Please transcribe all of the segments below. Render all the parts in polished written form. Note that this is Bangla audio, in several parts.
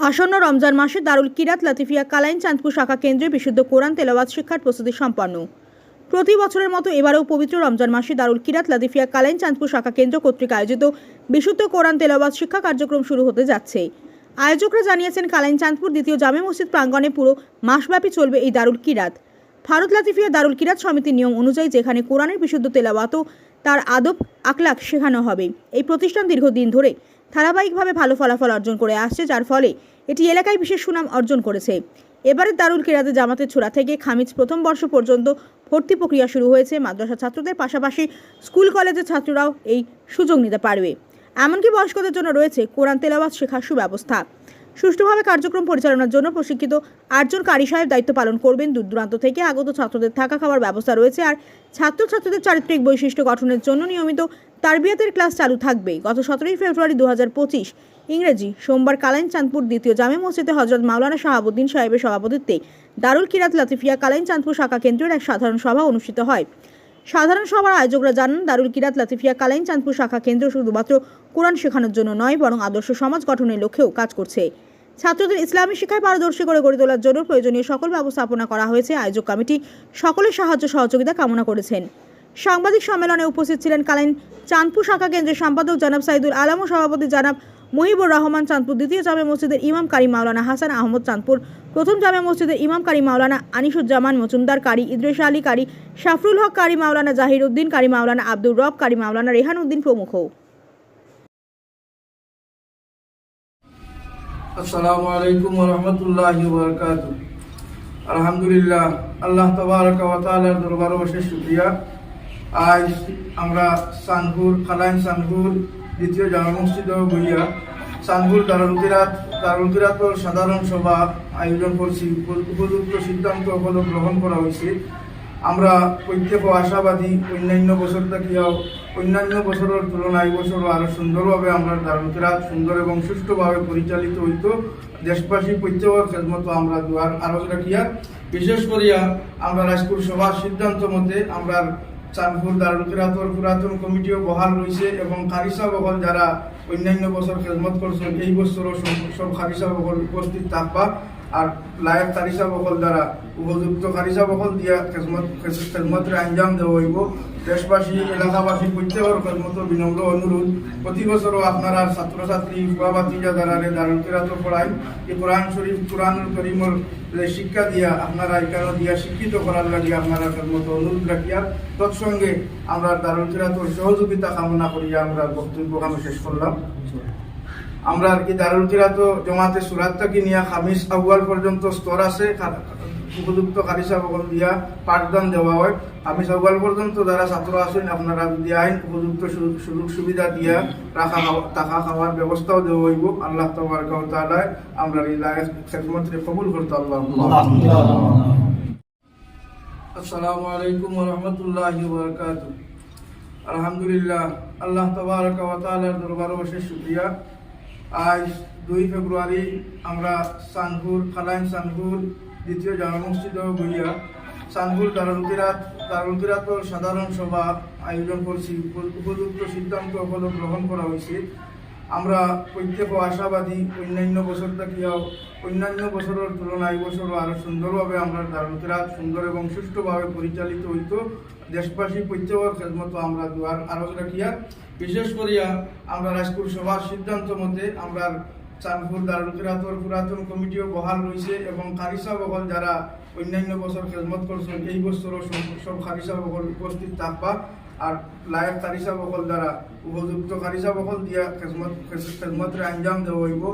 আসন্ন রমজান মাসে দারুল কিরাত লাতিফিয়া কালাইন চাঁদপুর শাখা কেন্দ্রে বিশুদ্ধ কোরআন তেলাওয়াত শিক্ষার প্রস্তুতি সম্পন্ন। প্রতি বছরের মতো এবারেও পবিত্র রমজান মাসে দারুল কিরাত লাতিফিয়া কালাইন চাঁদপুর শাখা কেন্দ্র কর্তৃক আয়োজিত বিশুদ্ধ কোরআন তেলাওয়াত শিক্ষা কার্যক্রম শুরু হতে যাচ্ছে। আয়োজকরা জানিয়েছেন, কালাইন চাঁদপুর দ্বিতীয় জামে মসজিদ প্রাঙ্গণে পুরো মাসব্যাপী চলবে এই দারুল কিরাত। ভারত লাতিফিয়া দারুল কিরাত সমিতির নিয়ম অনুযায়ী যেখানে কোরআনের বিশুদ্ধ তেলাওয়াত ও তার আদব আখলাক শেখানো হবে। এই প্রতিষ্ঠান দীর্ঘদিন ধরে ধারাবাহিকভাবে ভালো ফলাফল অর্জন করে আসছে, যার ফলে এটি এলাকায় বিশেষ সুনাম অর্জন করেছে। এবারে দারুল কিরাতে জামাতের ছোড়া থেকে খামিজ প্রথম বর্ষ পর্যন্ত ভর্তি প্রক্রিয়া শুরু হয়েছে। মাদ্রাসা ছাত্রদের পাশাপাশি স্কুল কলেজের ছাত্ররাও এই সুযোগ নিতে পারবে। এমনকি বয়স্কদের জন্য রয়েছে কোরআন তেলাওয়াত শেখার সুব্যবস্থা। সুষ্ঠুভাবে কার্যক্রম পরিচালনার জন্য প্রশিক্ষিত 8 জন কারি সাহেব দায়িত্ব পালন করবেন। দূর দূরান্ত থেকে আগত ছাত্রদের থাকা খাওয়ার ব্যবস্থা রয়েছে। আর ছাত্রছাত্রীদের চারিত্রিক বৈশিষ্ট্য গঠনের জন্য নিয়মিত তারবিয়াতের ক্লাস চালু থাকবে। গত 17 ফেব্রুয়ারি 2025 ইংরেজি সোমবার কালাইন চাঁদপুর দ্বিতীয় জামে মসজিদে হযরত মাওলানা শাহাবুদ্দিন সাহেবের সভাপতিত্বে দারুল কিরাত লাতিফিয়া কালাইন চাঁদপুর শাখা কেন্দ্রের এক সাধারণ সভা অনুষ্ঠিত হয়। সাধারণ সভার আয়োজকরা জানান, দারুল কিরাত লাতিফিয়া কালাইন চাঁদপুর শাখা কেন্দ্র শুধুমাত্র কোরআন শেখানোর জন্য নয়, বরং আদর্শ সমাজ গঠনের লক্ষ্যেও কাজ করছে। ছাত্রদের ইসলামী শিক্ষায় পারদর্শী করে গড়ে তোলার জন্য প্রয়োজনীয় সকল ব্যবস্থাপনা করা হয়েছে। আয়োজক কমিটি সকলের সাহায্য সহযোগিতা কামনা করেছেন। সাংবাদিক সম্মেলনে উপস্থিত ছিলেন কালাইন চাঁদপুর শাখা কেন্দ্রের সম্পাদক জনাব সাইদুল আলম ও সভাপতি জনাব মুহিবুর রহমান, চাঁদপুর দ্বিতীয় জামে মসজিদের ইমাম কারি মাওলানা হাসান আহমদ, চাঁদপুর প্রথম জামে মসজিদের ইমাম কারি মাওলানা আনিসুজ্জামান মজুমদার, কারি ইদ্রিস আলী, কারি শাফরুল হক, কারি মাওলানা জাহির উদ্দিন, কারি মাওলানা আব্দুর রব, কারি মাওলানা রেহান উদ্দিন প্রমুখ। আসসালামু আলাইকুম ওয়া রাহমাতুল্লাহি ওয়া বারাকাতুহু। আলহামদুলিল্লাহ, আল্লাহ তাবারাকা ওয়া তাআলার দরবারে অশেষ শুকরিয়া। আজ আমরা চাঁদপুর কালাইন চাঁদপুর দ্বিতীয় জামে মসজিদ বইয়া চাঁদপুর দারুল কিরাতর সাধারণ সভা আয়োজন করছি। উপযুক্ত সিদ্ধান্ত হল গ্রহণ করা হয়েছে। আমরা প্রত্যেক আশাবাদী অন্যান্য বছর থাকিয়াও অন্যান্য বছরের তুলনায় এবছরও আরো সুন্দরভাবে আমরা দারুল কিরাত সুন্দর এবং সুষ্ঠুভাবে পরিচালিত হইত। দেশবাসী প্রত্যেকের খেদমত আমরা দুয়ার আরজ রাখিয়া, বিশেষ করিয়া আমরা রাজপুর সভার সিদ্ধান্ত মতে আমরা চাঁদপুর দারুল কিরাতর পুরাতন কমিটিও বহাল রয়েছে এবং খারিসা বহল যারা অন্যান্য বছর খেদমত করছেন এই বছরও সব খারিসা বহল উপস্থিত থাকবা। আর লায়ক খারিসা বহল দ্বারা উপযুক্ত খারিসা বহল দিয়া খেদমতের আঞ্জাম দেওয়া হইব। দেশবাসী এলাকাবাসী প্রত্যেকের খেদমত বিনম্র অনুরোধ, প্রতি বছরও আপনারা ছাত্রছাত্রী বাতিজা দ্বারা দারুল কিরাত পড়াই এই কোরআন শরীফ কোরআনুল করিমর শিক্ষা দিয়া আপনারা এখানে দিয়া শিক্ষিত করার লাগিয়ে আপনারা খেদমত অনুরোধ রাখিয়া তৎসঙ্গে আমরা দারুল কিরাতর সহযোগিতা কামনা করিয়া আমরা বক্তব্য আমি শেষ করলাম। আমরা আর কি দারুল কিরাত জমাতে সুরাত থেকে নিয়ে খামিস আউয়াল পর্যন্ত স্তর আছে। উপযুক্ত খারিসা বকল দিয়া পাঠদান দেওয়া হয়। খামিস আউয়াল পর্যন্ত যারা ছাত্র আছেন আপনারা যদি আইন উপযুক্ত সুযোগ সুবিধা দিয়া টাকা খাওয়ার ব্যবস্থাও দেওয়া হইব। আল্লাহ তাবারাকা ওয়া তাআলা আমরা এই খেদমতকে কবুল করতে আল্লাহুম্মা। আসসালামু আলাইকুম ওয়া রাহমাতুল্লাহি ওয়া বারাকাতুহু। আলহামদুলিল্লাহ, আল্লাহ তাবারাকা ওয়া তাআলার দরবারে অশেষ শুকরিয়া। আজ 2 ফেব্রুয়ারি আমরা চাঁদপুর কালাইন চাঁদপুর দ্বিতীয় জামে মসজিদ বইয়া চাঁদপুর দারুল কিরাতর সাধারণ সভা আয়োজন করছি। উপযুক্ত সিদ্ধান্ত হল গ্রহণ করা হয়েছে। আমরা প্রত্যেক আশাবাদী অন্যান্য বছর থাকিয়াও অন্যান্য বছরের তুলনায় এবছরও আরো সুন্দরভাবে আমরা দারুল কিরাত সুন্দর এবং সুষ্ঠুভাবে পরিচালিত হইত। দেশবাসী প্রত্যেকের খেদমত আমরা দুয়ার আরজ রাখিয়া, বিশেষ করিয়া আমরা রাজপুর সভার সিদ্ধান্ত মতে আমরা চাঁদপুর দারুল কিরাতর পুরাতন কমিটিও বহাল রয়েছে এবং খারিসা বহল যারা অন্যান্য বছর খেদমত করছেন এই বছরও সব খারিসা বহল উপস্থিত থাকবা। আর লায়ক খারিসা বহল দ্বারা উপযুক্ত খারিসা বহল দিয়া খেদমতের আঞ্জাম দেওয়া হইব।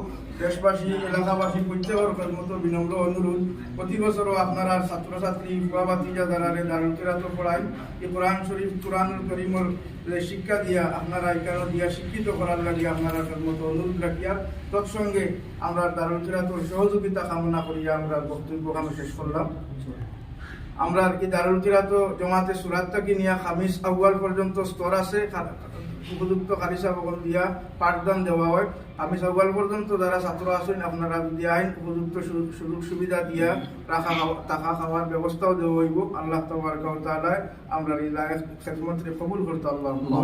দেশবাসী এলাকাবাসী প্রত্যেকের খেদমত বিনম্র অনুরোধ, প্রতি বছরও আপনারা ছাত্রছাত্রী বাতিজা দ্বারা দারুল কিরাত পড়াই এই কোরআন শরীফ কোরআনুল করিমর শিক্ষা দিয়া আপনারা এখানে দিয়া শিক্ষিত করার লাগিয়ে আপনারা খেদমত অনুরোধ রাখিয়া তৎসঙ্গে আমরা দারুল কিরাতর সহযোগিতা কামনা করিয়া আমরা বক্তব্য আমি শেষ করলাম। আমরা আর কি দারুল কিরাত জমাতে সুরাত থেকে নিয়ে খামিস আউয়াল পর্যন্ত স্তর আছে। উপযুক্ত খারিসা বকল দিয়া পাঠদান দেওয়া হয়। খামিস আউয়াল পর্যন্ত যারা ছাত্র আছেন আপনারা যদি আইন উপযুক্ত সুযোগ সুবিধা দিয়া টাকা খাওয়ার ব্যবস্থাও দেওয়া হইব। আল্লাহ তাবারাকা ওয়া তাআলা আমরা এই খেদমতকে কবুল করতে আল্লাহুম্মা।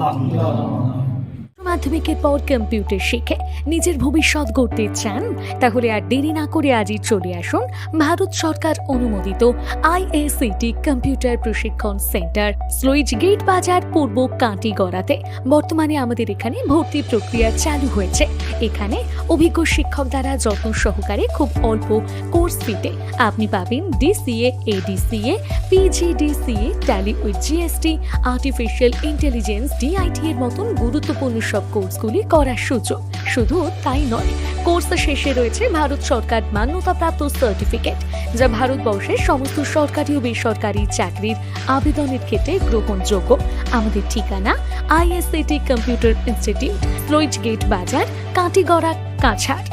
মাধ্যমিকের পর কম্পিউটার শিখে নিজের ভবিষ্যৎ গড়তে চান? তাহলে আর দেরি না করে আজই চলে আসুন ভারত সরকার অনুমোদিত আইএসসিটি কম্পিউটার প্রশিক্ষণ সেন্টার, স্লুইজ গেট বাজার, পূর্ব কাঁটিগড়াতে। বর্তমানে আমাদের এখানে ভর্তি প্রক্রিয়া চালু হয়েছে। এখানে অভিজ্ঞ শিক্ষক দ্বারা যত্ন সহকারে খুব অল্প কোর্স ফিতে আপনি পাবেন DCA, ADCA, PGDCA, tally with GST, artificial intelligence, DIT এর মতন গুরুত্বপূর্ণ সব কোর্সগুলি করার সুযোগ। শুধু তাই নয়, কোর্স শেষে রয়েছে ভারত সরকার মান্যতাপ্রাপ্ত সার্টিফিকেট, যা ভারতবর্ষের সমস্ত সরকারি ও বেসরকারি চাকরির আবেদনের ক্ষেত্রে গ্রহণযোগ্য। আমাদের ঠিকানা আইএসসিটি কম্পিউটার ইনস্টিটিউট, স্লুইজ গেট বাজার, কাঁটিগড়া, কাছাড়।